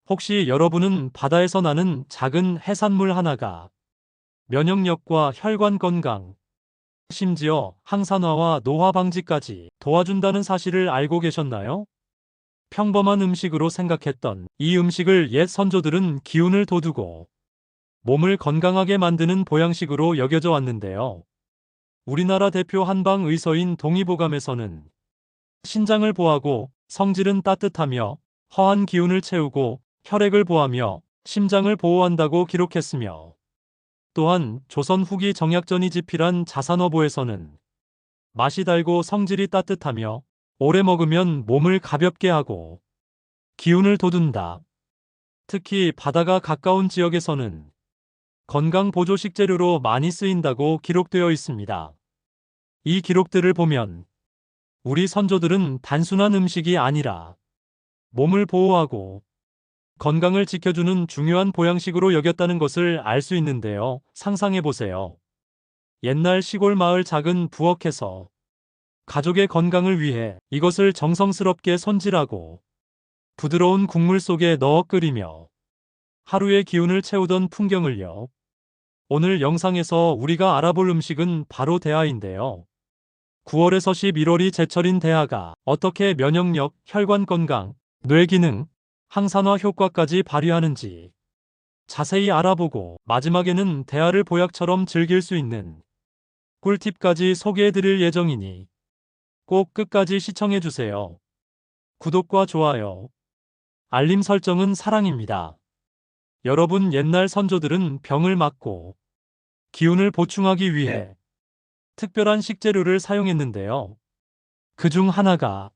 혹시 여러분은 바다에서 나는 작은 해산물 하나가 면역력과 혈관 건강, 심지어 항산화와 노화 방지까지 도와준다는 사실을 알고 계셨나요? 평범한 음식으로 생각했던 이 음식을 옛 선조들은 기운을 돋우고 몸을 건강하게 만드는 보양식으로 여겨져 왔는데요. 우리나라 대표 한방 의서인 동의보감에서는 신장을 보하고 성질은 따뜻하며 허한 기운을 채우고 혈액을 보하며 심장을 보호한다고 기록했으며, 또한 조선 후기 정약전이 집필한 자산어보에서는 맛이 달고 성질이 따뜻하며 오래 먹으면 몸을 가볍게 하고 기운을 돋운다. 특히 바다가 가까운 지역에서는 건강 보조 식재료로 많이 쓰인다고 기록되어 있습니다. 이 기록들을 보면 우리 선조들은 단순한 음식이 아니라 몸을 보호하고 건강을 지켜주는 중요한 보양식으로 여겼다는 것을 알 수 있는데요. 상상해 보세요. 옛날 시골 마을 작은 부엌에서 가족의 건강을 위해 이것을 정성스럽게 손질하고 부드러운 국물 속에 넣어 끓이며 하루의 기운을 채우던 풍경을요. 오늘 영상에서 우리가 알아볼 음식은 바로 대하인데요. 9월에서 11월이 제철인 대하가 어떻게 면역력, 혈관 건강, 뇌 기능, 항산화 효과까지 발휘하는지 자세히 알아보고, 마지막에는 대하를 보약처럼 즐길 수 있는 꿀팁까지 소개해드릴 예정이니 꼭 끝까지 시청해주세요. 구독과 좋아요, 알림 설정은 사랑입니다. 여러분, 옛날 선조들은 병을 막고 기운을 보충하기 위해 특별한 식재료를 사용했는데요. 그 중 하나가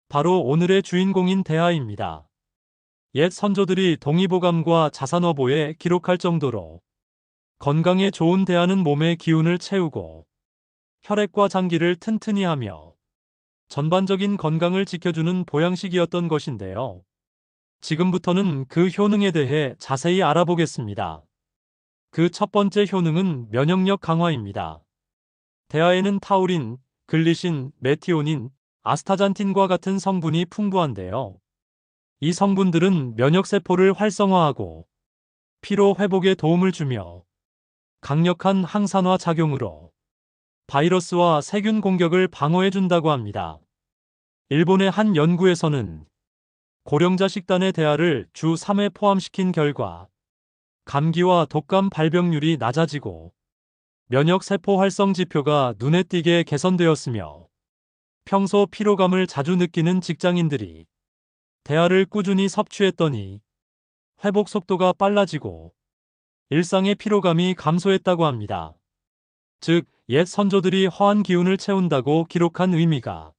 바로 오늘의 주인공인 대하입니다. 옛 선조들이 동의보감과 자산어보에 기록할 정도로 건강에 좋은 대하는 몸의 기운을 채우고 혈액과 장기를 튼튼히 하며 전반적인 건강을 지켜주는 보양식이었던 것인데요. 지금부터는 그 효능에 대해 자세히 알아보겠습니다. 그 첫 번째 효능은 면역력 강화입니다. 대하에는 타우린, 글리신, 메티오닌, 아스타잔틴과 같은 성분이 풍부한데요. 이 성분들은 면역세포를 활성화하고 피로 회복에 도움을 주며 강력한 항산화 작용으로 바이러스와 세균 공격을 방어해준다고 합니다. 일본의 한 연구에서는 고령자 식단에 대하를 주 3회 포함시킨 결과 감기와 독감 발병률이 낮아지고 면역세포 활성 지표가 눈에 띄게 개선되었으며, 평소 피로감을 자주 느끼는 직장인들이 대하를 꾸준히 섭취했더니 회복 속도가 빨라지고 일상의 피로감이 감소했다고 합니다. 즉, 옛 선조들이 허한 기운을 채운다고 기록한 의미가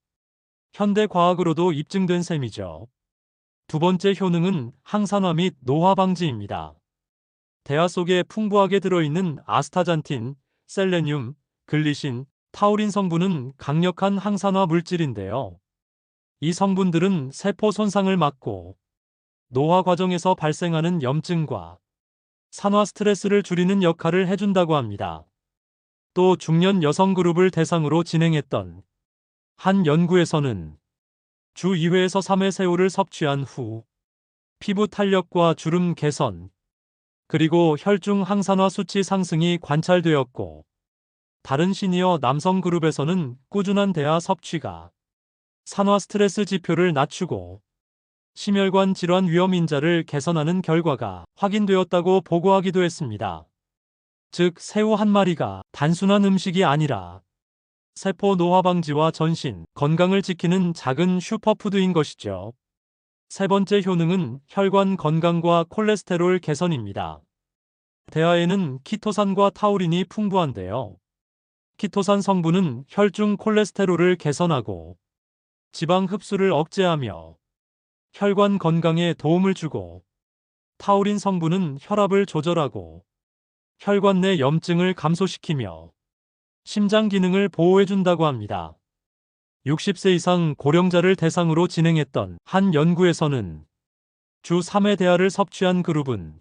현대 과학으로도 입증된 셈이죠. 두 번째 효능은 항산화 및 노화 방지입니다. 대하 속에 풍부하게 들어있는 아스타잔틴, 셀레늄, 글리신, 타우린 성분은 강력한 항산화 물질인데요. 이 성분들은 세포 손상을 막고 노화 과정에서 발생하는 염증과 산화 스트레스를 줄이는 역할을 해준다고 합니다. 또 중년 여성 그룹을 대상으로 진행했던 한 연구에서는 주 2회에서 3회 새우를 섭취한 후 피부 탄력과 주름 개선, 그리고 혈중 항산화 수치 상승이 관찰되었고, 다른 시니어 남성 그룹에서는 꾸준한 대하 섭취가 산화 스트레스 지표를 낮추고 심혈관 질환 위험 인자를 개선하는 결과가 확인되었다고 보고하기도 했습니다. 즉, 새우 한 마리가 단순한 음식이 아니라 세포 노화 방지와 전신 건강을 지키는 작은 슈퍼푸드인 것이죠. 세 번째 효능은 혈관 건강과 콜레스테롤 개선입니다. 대하에는 키토산과 타우린이 풍부한데요. 키토산 성분은 혈중 콜레스테롤을 개선하고 지방 흡수를 억제하며 혈관 건강에 도움을 주고, 타우린 성분은 혈압을 조절하고 혈관 내 염증을 감소시키며 심장 기능을 보호해준다고 합니다. 60세 이상 고령자를 대상으로 진행했던 한 연구에서는 주 3회 대하를 섭취한 그룹은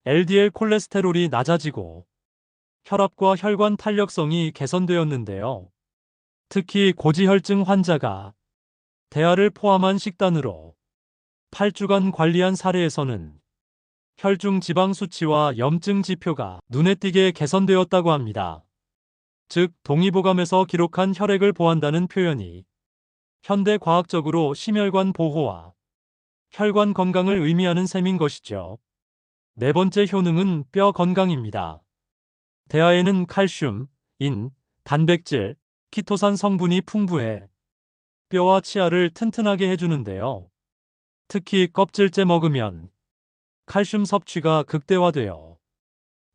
LDL 콜레스테롤이 낮아지고 혈압과 혈관 탄력성이 개선되었는데요. 특히 고지혈증 환자가 대하를 포함한 식단으로 8주간 관리한 사례에서는 혈중 지방 수치와 염증 지표가 눈에 띄게 개선되었다고 합니다. 즉, 동의보감에서 기록한 혈액을 보한다는 표현이 현대 과학적으로 심혈관 보호와 혈관 건강을 의미하는 셈인 것이죠. 네 번째 효능은 뼈 건강입니다. 대하에는 칼슘, 인, 단백질, 키토산 성분이 풍부해 뼈와 치아를 튼튼하게 해주는데요. 특히 껍질째 먹으면 칼슘 섭취가 극대화되어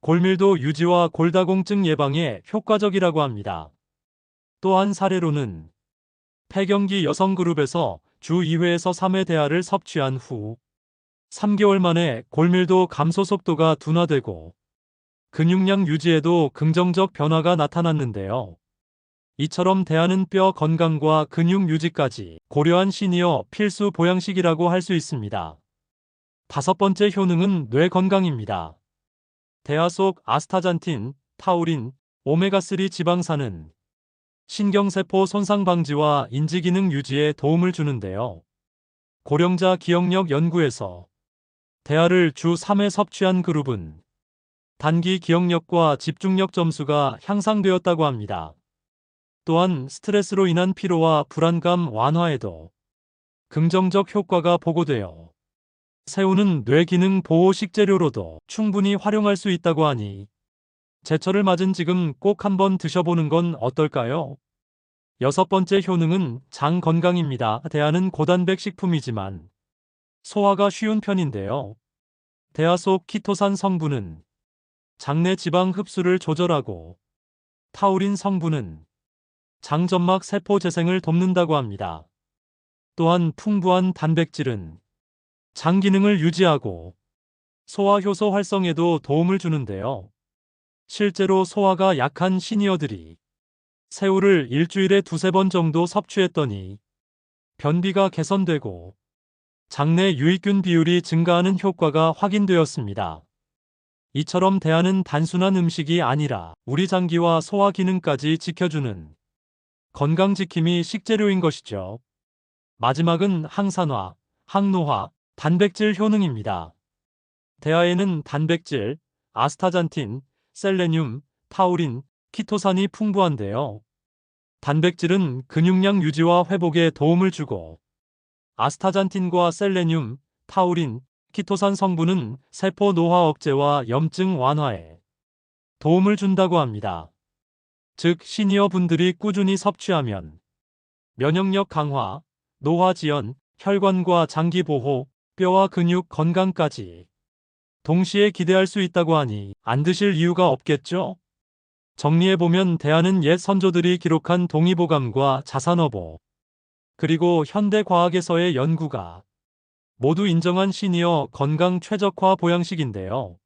골밀도 유지와 골다공증 예방에 효과적이라고 합니다. 또한 사례로는 폐경기 여성 그룹에서 주 2회에서 3회 대하를 섭취한 후 3개월 만에 골밀도 감소 속도가 둔화되고 근육량 유지에도 긍정적 변화가 나타났는데요. 이처럼 대하는 뼈 건강과 근육 유지까지 고려한 시니어 필수 보양식이라고 할 수 있습니다. 다섯 번째 효능은 뇌 건강입니다. 대하 속 아스타잔틴, 타우린, 오메가3 지방산은 신경세포 손상 방지와 인지기능 유지에 도움을 주는데요. 고령자 기억력 연구에서 대하를 주 3회 섭취한 그룹은 단기 기억력과 집중력 점수가 향상되었다고 합니다. 또한 스트레스로 인한 피로와 불안감 완화에도 긍정적 효과가 보고되어 새우는 뇌기능 보호 식재료로도 충분히 활용할 수 있다고 하니 제철을 맞은 지금 꼭 한번 드셔보는 건 어떨까요? 여섯 번째 효능은 장 건강입니다. 대하는 고단백 식품이지만 소화가 쉬운 편인데요. 대하 속 키토산 성분은 장내 지방 흡수를 조절하고 타우린 성분은 장점막 세포 재생을 돕는다고 합니다. 또한 풍부한 단백질은 장 기능을 유지하고 소화 효소 활성에도 도움을 주는데요. 실제로 소화가 약한 시니어들이 새우를 일주일에 2~3번 정도 섭취했더니 변비가 개선되고 장내 유익균 비율이 증가하는 효과가 확인되었습니다. 이처럼 대하는 단순한 음식이 아니라 우리 장기와 소화 기능까지 지켜주는 건강지킴이 식재료인 것이죠. 마지막은 항산화, 항노화, 단백질 효능입니다. 대하에는 단백질, 아스타잔틴, 셀레늄, 타우린, 키토산이 풍부한데요. 단백질은 근육량 유지와 회복에 도움을 주고 아스타잔틴과 셀레늄, 타우린, 키토산 성분은 세포 노화 억제와 염증 완화에 도움을 준다고 합니다. 즉, 시니어 분들이 꾸준히 섭취하면 면역력 강화, 노화 지연, 혈관과 장기 보호, 뼈와 근육 건강까지 동시에 기대할 수 있다고 하니 안 드실 이유가 없겠죠? 정리해보면 대하는 옛 선조들이 기록한 동의보감과 자산어보, 그리고 현대 과학에서의 연구가 모두 인정한 시니어 건강 최적화 보양식인데요.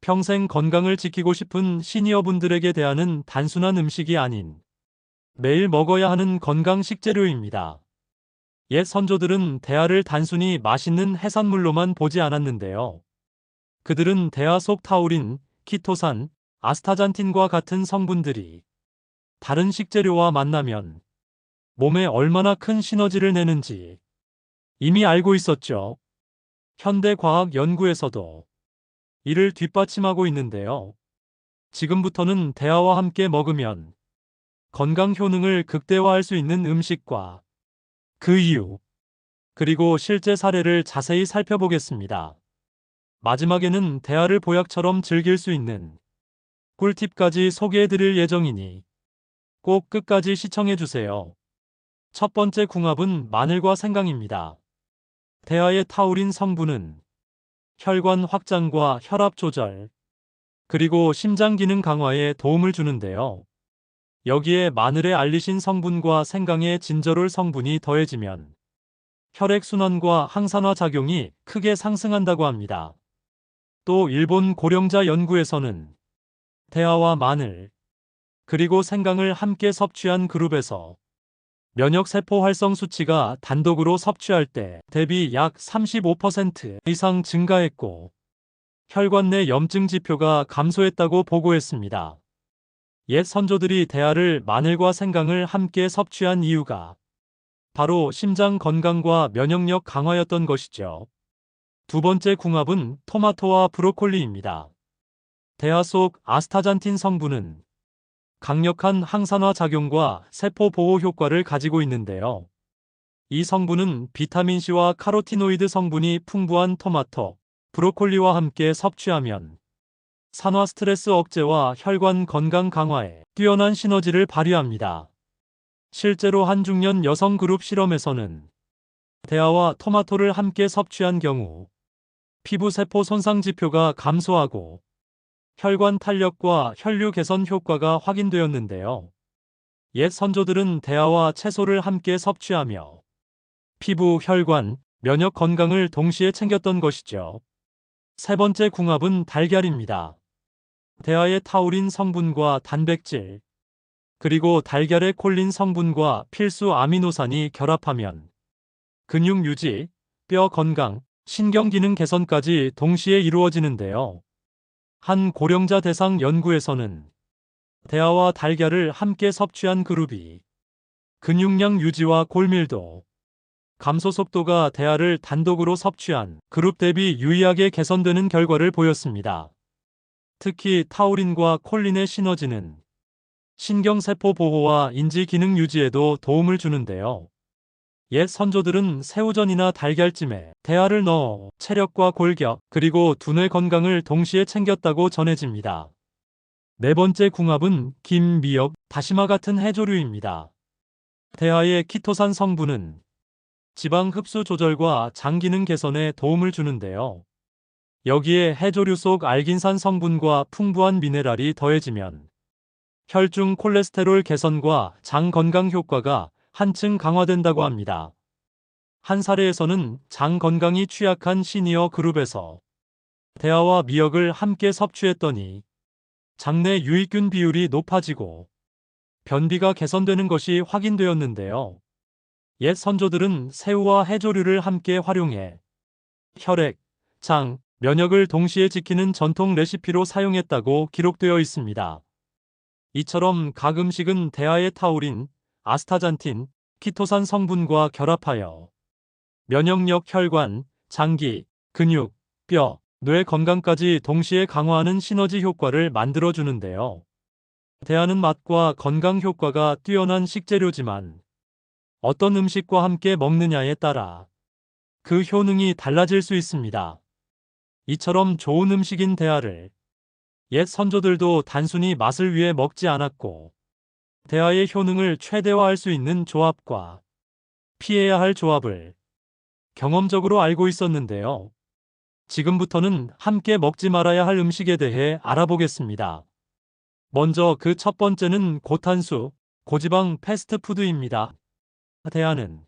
평생 건강을 지키고 싶은 시니어분들에게 대하는 단순한 음식이 아닌 매일 먹어야 하는 건강 식재료입니다. 옛 선조들은 대하를 단순히 맛있는 해산물로만 보지 않았는데요. 그들은 대하 속 타우린, 키토산, 아스타잔틴과 같은 성분들이 다른 식재료와 만나면 몸에 얼마나 큰 시너지를 내는지 이미 알고 있었죠. 현대 과학 연구에서도 이를 뒷받침하고 있는데요. 지금부터는 대하와 함께 먹으면 건강 효능을 극대화할 수 있는 음식과 그 이유, 그리고 실제 사례를 자세히 살펴보겠습니다. 마지막에는 대하를 보약처럼 즐길 수 있는 꿀팁까지 소개해드릴 예정이니 꼭 끝까지 시청해주세요. 첫 번째 궁합은 마늘과 생강입니다. 대하의 타우린 성분은 혈관 확장과 혈압 조절, 그리고 심장 기능 강화에 도움을 주는데요. 여기에 마늘의 알리신 성분과 생강의 진저롤 성분이 더해지면 혈액순환과 항산화 작용이 크게 상승한다고 합니다. 또 일본 고령자 연구에서는 대하와 마늘, 그리고 생강을 함께 섭취한 그룹에서 면역세포 활성 수치가 단독으로 섭취할 때 대비 약 35% 이상 증가했고 혈관 내 염증 지표가 감소했다고 보고했습니다. 옛 선조들이 대하를 마늘과 생강을 함께 섭취한 이유가 바로 심장 건강과 면역력 강화였던 것이죠. 두 번째 궁합은 토마토와 브로콜리입니다. 대하 속 아스타잔틴 성분은 강력한 항산화 작용과 세포 보호 효과를 가지고 있는데요. 이 성분은 비타민C와 카로티노이드 성분이 풍부한 토마토, 브로콜리와 함께 섭취하면 산화 스트레스 억제와 혈관 건강 강화에 뛰어난 시너지를 발휘합니다. 실제로 한 중년 여성 그룹 실험에서는 대하와 토마토를 함께 섭취한 경우 피부 세포 손상 지표가 감소하고 혈관 탄력과 혈류 개선 효과가 확인되었는데요. 옛 선조들은 대하와 채소를 함께 섭취하며 피부, 혈관, 면역 건강을 동시에 챙겼던 것이죠. 세 번째 궁합은 달걀입니다. 대하의 타우린 성분과 단백질, 그리고 달걀의 콜린 성분과 필수 아미노산이 결합하면 근육 유지, 뼈 건강, 신경 기능 개선까지 동시에 이루어지는데요. 한 고령자 대상 연구에서는 대하와 달걀을 함께 섭취한 그룹이 근육량 유지와 골밀도, 감소 속도가 대하를 단독으로 섭취한 그룹 대비 유의하게 개선되는 결과를 보였습니다. 특히 타우린과 콜린의 시너지는 신경세포 보호와 인지 기능 유지에도 도움을 주는데요. 옛 선조들은 새우전이나 달걀찜에 대하를 넣어 체력과 골격, 그리고 두뇌 건강을 동시에 챙겼다고 전해집니다. 네 번째 궁합은 김, 미역, 다시마 같은 해조류입니다. 대하의 키토산 성분은 지방 흡수 조절과 장 기능 개선에 도움을 주는데요. 여기에 해조류 속 알긴산 성분과 풍부한 미네랄이 더해지면 혈중 콜레스테롤 개선과 장 건강 효과가 한층 강화된다고 합니다. 한 사례에서는 장 건강이 취약한 시니어 그룹에서 대하와 미역을 함께 섭취했더니 장내 유익균 비율이 높아지고 변비가 개선되는 것이 확인되었는데요. 옛 선조들은 새우와 해조류를 함께 활용해 혈액, 장, 면역을 동시에 지키는 전통 레시피로 사용했다고 기록되어 있습니다. 이처럼 각 음식은 대하의 타우린, 아스타잔틴, 키토산 성분과 결합하여 면역력, 혈관, 장기, 근육, 뼈, 뇌 건강까지 동시에 강화하는 시너지 효과를 만들어주는데요. 대하는 맛과 건강 효과가 뛰어난 식재료지만 어떤 음식과 함께 먹느냐에 따라 그 효능이 달라질 수 있습니다. 이처럼 좋은 음식인 대하를 옛 선조들도 단순히 맛을 위해 먹지 않았고 대하의 효능을 최대화할 수 있는 조합과 피해야 할 조합을 경험적으로 알고 있었는데요. 지금부터는 함께 먹지 말아야 할 음식에 대해 알아보겠습니다. 먼저 그 첫 번째는 고탄수, 고지방 패스트푸드입니다. 대하는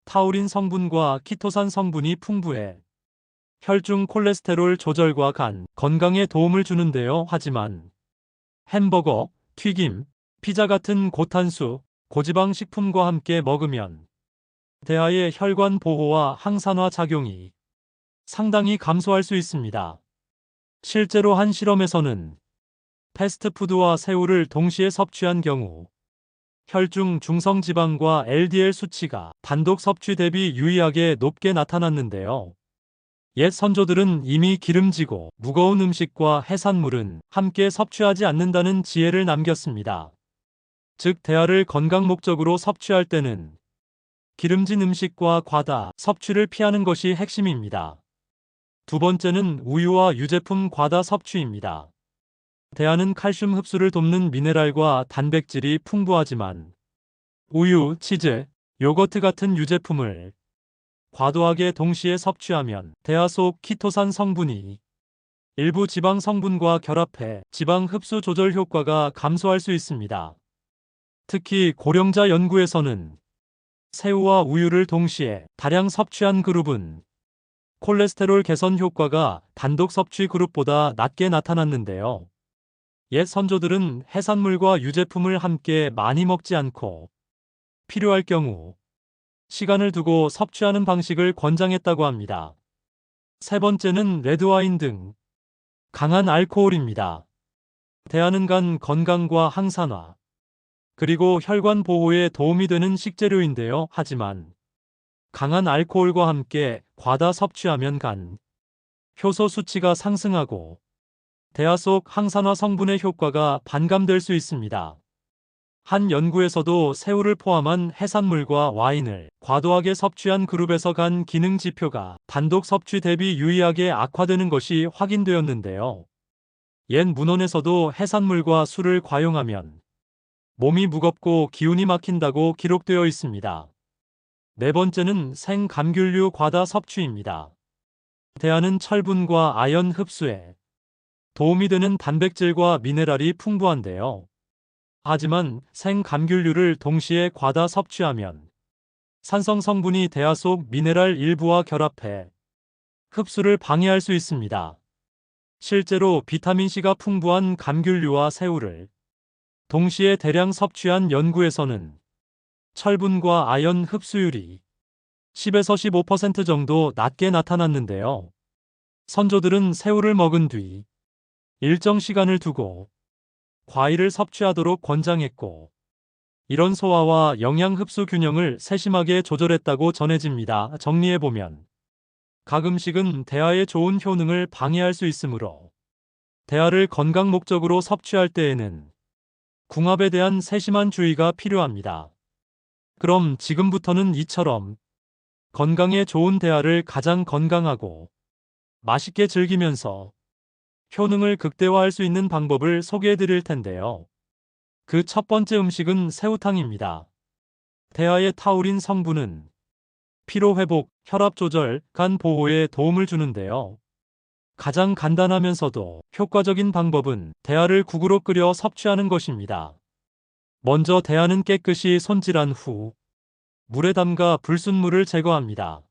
타우린 성분과 키토산 성분이 풍부해 혈중 콜레스테롤 조절과 간 건강에 도움을 주는데요. 하지만 햄버거, 튀김, 피자 같은 고탄수, 고지방 식품과 함께 먹으면 대하의 혈관 보호와 항산화 작용이 상당히 감소할 수 있습니다. 실제로 한 실험에서는 패스트푸드와 새우를 동시에 섭취한 경우 혈중 중성지방과 LDL 수치가 단독 섭취 대비 유의하게 높게 나타났는데요. 옛 선조들은 이미 기름지고 무거운 음식과 해산물은 함께 섭취하지 않는다는 지혜를 남겼습니다. 즉 대하를 건강 목적으로 섭취할 때는 기름진 음식과 과다 섭취를 피하는 것이 핵심입니다. 두 번째는 우유와 유제품 과다 섭취입니다. 대하는 칼슘 흡수를 돕는 미네랄과 단백질이 풍부하지만 우유, 치즈, 요거트 같은 유제품을 과도하게 동시에 섭취하면 대하 속 키토산 성분이 일부 지방 성분과 결합해 지방 흡수 조절 효과가 감소할 수 있습니다. 특히 고령자 연구에서는 새우와 우유를 동시에 다량 섭취한 그룹은 콜레스테롤 개선 효과가 단독 섭취 그룹보다 낮게 나타났는데요. 옛 선조들은 해산물과 유제품을 함께 많이 먹지 않고 필요할 경우 시간을 두고 섭취하는 방식을 권장했다고 합니다. 세 번째는 레드와인 등 강한 알코올입니다. 대하는 간 건강과 항산화, 그리고 혈관 보호에 도움이 되는 식재료인데요. 하지만 강한 알코올과 함께 과다 섭취하면 간, 효소 수치가 상승하고 대하 속 항산화 성분의 효과가 반감될 수 있습니다. 한 연구에서도 새우를 포함한 해산물과 와인을 과도하게 섭취한 그룹에서 간 기능 지표가 단독 섭취 대비 유의하게 악화되는 것이 확인되었는데요. 옛 문헌에서도 해산물과 술을 과용하면 몸이 무겁고 기운이 막힌다고 기록되어 있습니다. 네 번째는 생감귤류 과다 섭취입니다. 대하는 철분과 아연 흡수에 도움이 되는 단백질과 미네랄이 풍부한데요. 하지만 생감귤류를 동시에 과다 섭취하면 산성 성분이 대하 속 미네랄 일부와 결합해 흡수를 방해할 수 있습니다. 실제로 비타민C가 풍부한 감귤류와 새우를 동시에 대량 섭취한 연구에서는 철분과 아연 흡수율이 10에서 15% 정도 낮게 나타났는데요. 선조들은 새우를 먹은 뒤 일정 시간을 두고 과일을 섭취하도록 권장했고, 이런 소화와 영양 흡수 균형을 세심하게 조절했다고 전해집니다. 정리해보면 각 음식은 대하에 좋은 효능을 방해할 수 있으므로 대하를 건강 목적으로 섭취할 때에는 궁합에 대한 세심한 주의가 필요합니다. 그럼 지금부터는 이처럼 건강에 좋은 대하를 가장 건강하고 맛있게 즐기면서 효능을 극대화할 수 있는 방법을 소개해 드릴 텐데요. 그 첫 번째 음식은 새우탕입니다. 대하의 타우린 성분은 피로 회복, 혈압 조절, 간 보호에 도움을 주는데요. 가장 간단하면서도 효과적인 방법은 대하를 국으로 끓여 섭취하는 것입니다. 먼저 대하는 깨끗이 손질한 후 물에 담가 불순물을 제거합니다.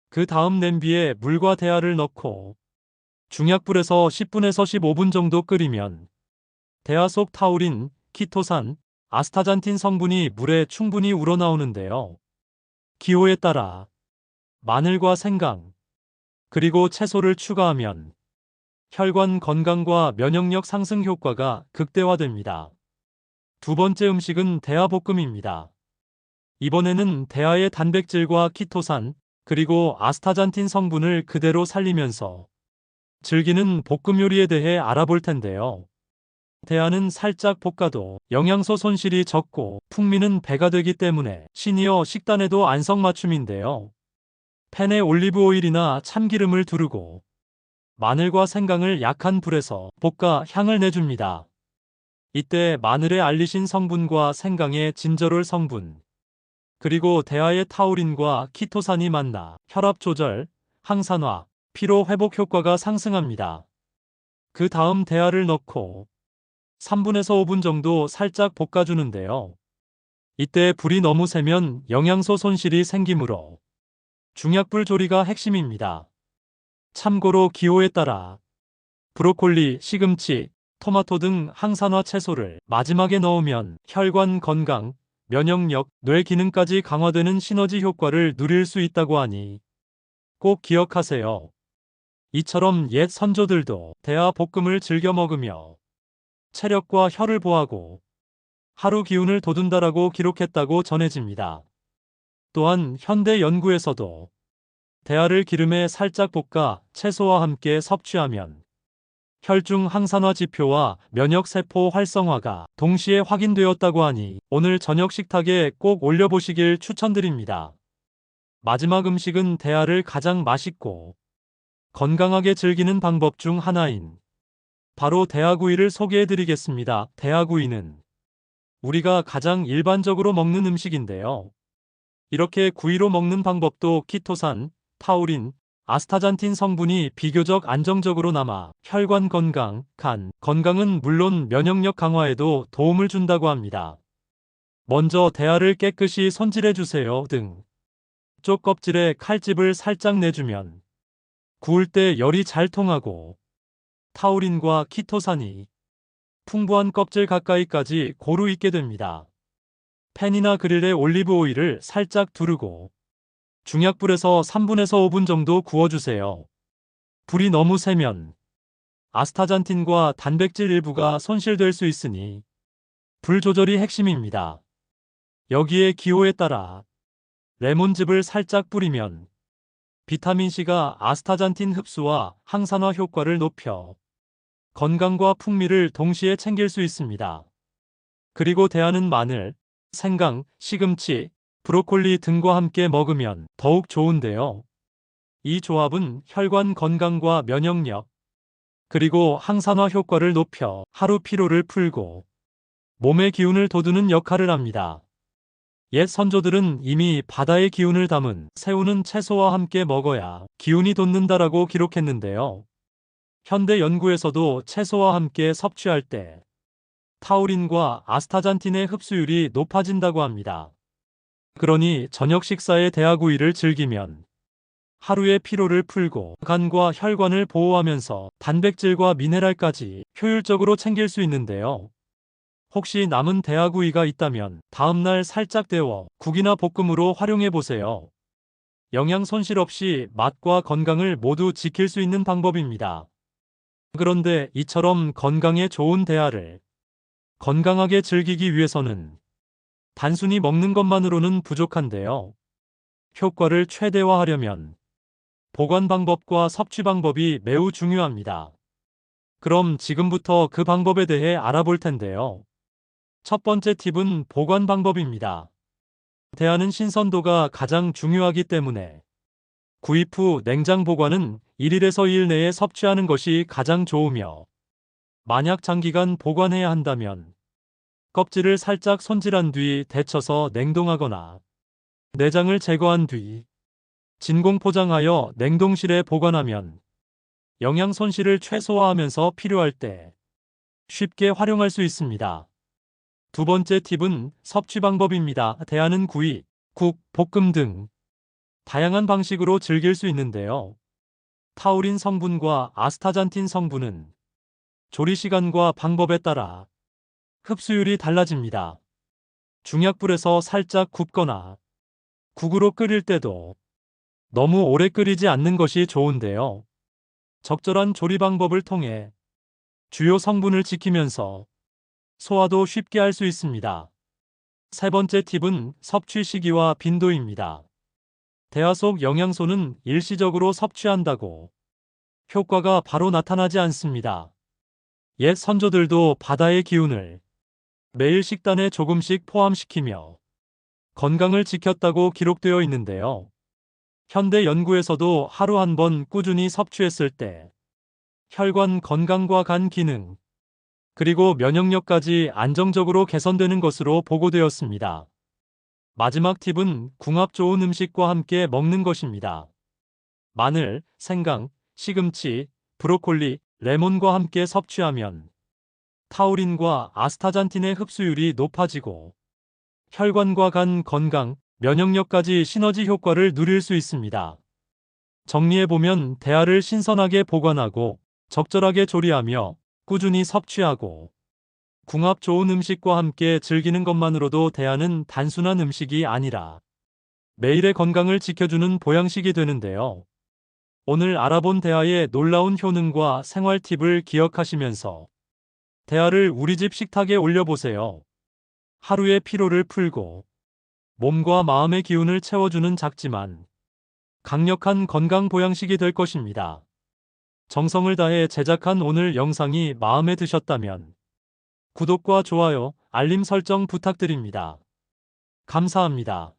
그 다음 냄비에 물과 대하를 넣고 중약불에서 10분에서 15분 정도 끓이면 대하 속 타우린, 키토산, 아스타잔틴 성분이 물에 충분히 우러나오는데요. 기호에 따라 마늘과 생강, 그리고 채소를 추가하면 혈관 건강과 면역력 상승 효과가 극대화됩니다. 두 번째 음식은 대하볶음입니다. 이번에는 대하의 단백질과 키토산, 그리고 아스타잔틴 성분을 그대로 살리면서 즐기는 볶음 요리에 대해 알아볼 텐데요. 대하는 살짝 볶아도 영양소 손실이 적고 풍미는 배가 되기 때문에 시니어 식단에도 안성맞춤인데요. 팬에 올리브 오일이나 참기름을 두르고 마늘과 생강을 약한 불에서 볶아 향을 내줍니다. 이때 마늘의 알리신 성분과 생강의 진저롤 성분, 그리고 대하의 타우린과 키토산이 만나 혈압 조절, 항산화, 피로 회복 효과가 상승합니다. 그 다음 대하를 넣고 3분에서 5분 정도 살짝 볶아주는데요. 이때 불이 너무 세면 영양소 손실이 생기므로 중약불 조리가 핵심입니다. 참고로 기호에 따라 브로콜리, 시금치, 토마토 등 항산화 채소를 마지막에 넣으면 혈관 건강, 면역력, 뇌 기능까지 강화되는 시너지 효과를 누릴 수 있다고 하니 꼭 기억하세요. 이처럼 옛 선조들도 대하 볶음을 즐겨 먹으며 체력과 혈을 보하고 하루 기운을 돋운다라고 기록했다고 전해집니다. 또한 현대 연구에서도 대하를 기름에 살짝 볶아 채소와 함께 섭취하면 혈중 항산화 지표와 면역세포 활성화가 동시에 확인되었다고 하니 오늘 저녁 식탁에 꼭 올려보시길 추천드립니다. 마지막 음식은 대하를 가장 맛있고 건강하게 즐기는 방법 중 하나인 바로 대하구이를 소개해드리겠습니다. 대하구이는 우리가 가장 일반적으로 먹는 음식인데요. 이렇게 구이로 먹는 방법도 키토산, 타우린, 아스타잔틴 성분이 비교적 안정적으로 남아 혈관 건강, 간 건강은 물론 면역력 강화에도 도움을 준다고 합니다. 먼저 대하를 깨끗이 손질해주세요. 쪽 껍질에 칼집을 살짝 내주면 구울 때 열이 잘 통하고 타우린과 키토산이 풍부한 껍질 가까이까지 고루 익게 됩니다. 팬이나 그릴에 올리브 오일을 살짝 두르고 중약불에서 3분에서 5분 정도 구워주세요. 불이 너무 세면 아스타잔틴과 단백질 일부가 손실될 수 있으니 불 조절이 핵심입니다. 여기에 기호에 따라 레몬즙을 살짝 뿌리면 비타민C가 아스타잔틴 흡수와 항산화 효과를 높여 건강과 풍미를 동시에 챙길 수 있습니다. 그리고 대하는 마늘, 생강, 시금치, 브로콜리 등과 함께 먹으면 더욱 좋은데요. 이 조합은 혈관 건강과 면역력, 그리고 항산화 효과를 높여 하루 피로를 풀고 몸의 기운을 돋우는 역할을 합니다. 옛 선조들은 이미 바다의 기운을 담은 새우는 채소와 함께 먹어야 기운이 돋는다라고 기록했는데요. 현대 연구에서도 채소와 함께 섭취할 때 타우린과 아스타잔틴의 흡수율이 높아진다고 합니다. 그러니 저녁 식사에 대하구이를 즐기면 하루의 피로를 풀고 간과 혈관을 보호하면서 단백질과 미네랄까지 효율적으로 챙길 수 있는데요. 혹시 남은 대하구이가 있다면 다음날 살짝 데워 국이나 볶음으로 활용해 보세요. 영양 손실 없이 맛과 건강을 모두 지킬 수 있는 방법입니다. 그런데 이처럼 건강에 좋은 대하를 건강하게 즐기기 위해서는 단순히 먹는 것만으로는 부족한데요. 효과를 최대화하려면 보관 방법과 섭취 방법이 매우 중요합니다. 그럼 지금부터 그 방법에 대해 알아볼 텐데요. 첫 번째 팁은 보관 방법입니다. 대하는 신선도가 가장 중요하기 때문에 구입 후 냉장 보관은 1일에서 2일 내에 섭취하는 것이 가장 좋으며, 만약 장기간 보관해야 한다면 껍질을 살짝 손질한 뒤 데쳐서 냉동하거나 내장을 제거한 뒤 진공 포장하여 냉동실에 보관하면 영양 손실을 최소화하면서 필요할 때 쉽게 활용할 수 있습니다. 두 번째 팁은 섭취 방법입니다. 대하는 구이, 국, 볶음 등 다양한 방식으로 즐길 수 있는데요. 타우린 성분과 아스타잔틴 성분은 조리 시간과 방법에 따라 흡수율이 달라집니다. 중약불에서 살짝 굽거나 국으로 끓일 때도 너무 오래 끓이지 않는 것이 좋은데요. 적절한 조리 방법을 통해 주요 성분을 지키면서 소화도 쉽게 할 수 있습니다. 세 번째 팁은 섭취 시기와 빈도입니다. 대하 속 영양소는 일시적으로 섭취한다고 효과가 바로 나타나지 않습니다. 옛 선조들도 바다의 기운을 매일 식단에 조금씩 포함시키며 건강을 지켰다고 기록되어 있는데요. 현대 연구에서도 하루 한 번 꾸준히 섭취했을 때 혈관 건강과 간 기능, 그리고 면역력까지 안정적으로 개선되는 것으로 보고되었습니다. 마지막 팁은 궁합 좋은 음식과 함께 먹는 것입니다. 마늘, 생강, 시금치, 브로콜리, 레몬과 함께 섭취하면 타우린과 아스타잔틴의 흡수율이 높아지고 혈관과 간 건강, 면역력까지 시너지 효과를 누릴 수 있습니다. 정리해보면 대하를 신선하게 보관하고 적절하게 조리하며 꾸준히 섭취하고 궁합 좋은 음식과 함께 즐기는 것만으로도 대하는 단순한 음식이 아니라 매일의 건강을 지켜주는 보양식이 되는데요. 오늘 알아본 대하의 놀라운 효능과 생활 팁을 기억하시면서 대하를 우리 집 식탁에 올려보세요. 하루의 피로를 풀고 몸과 마음의 기운을 채워주는 작지만 강력한 건강 보양식이 될 것입니다. 정성을 다해 제작한 오늘 영상이 마음에 드셨다면 구독과 좋아요, 알림 설정 부탁드립니다. 감사합니다.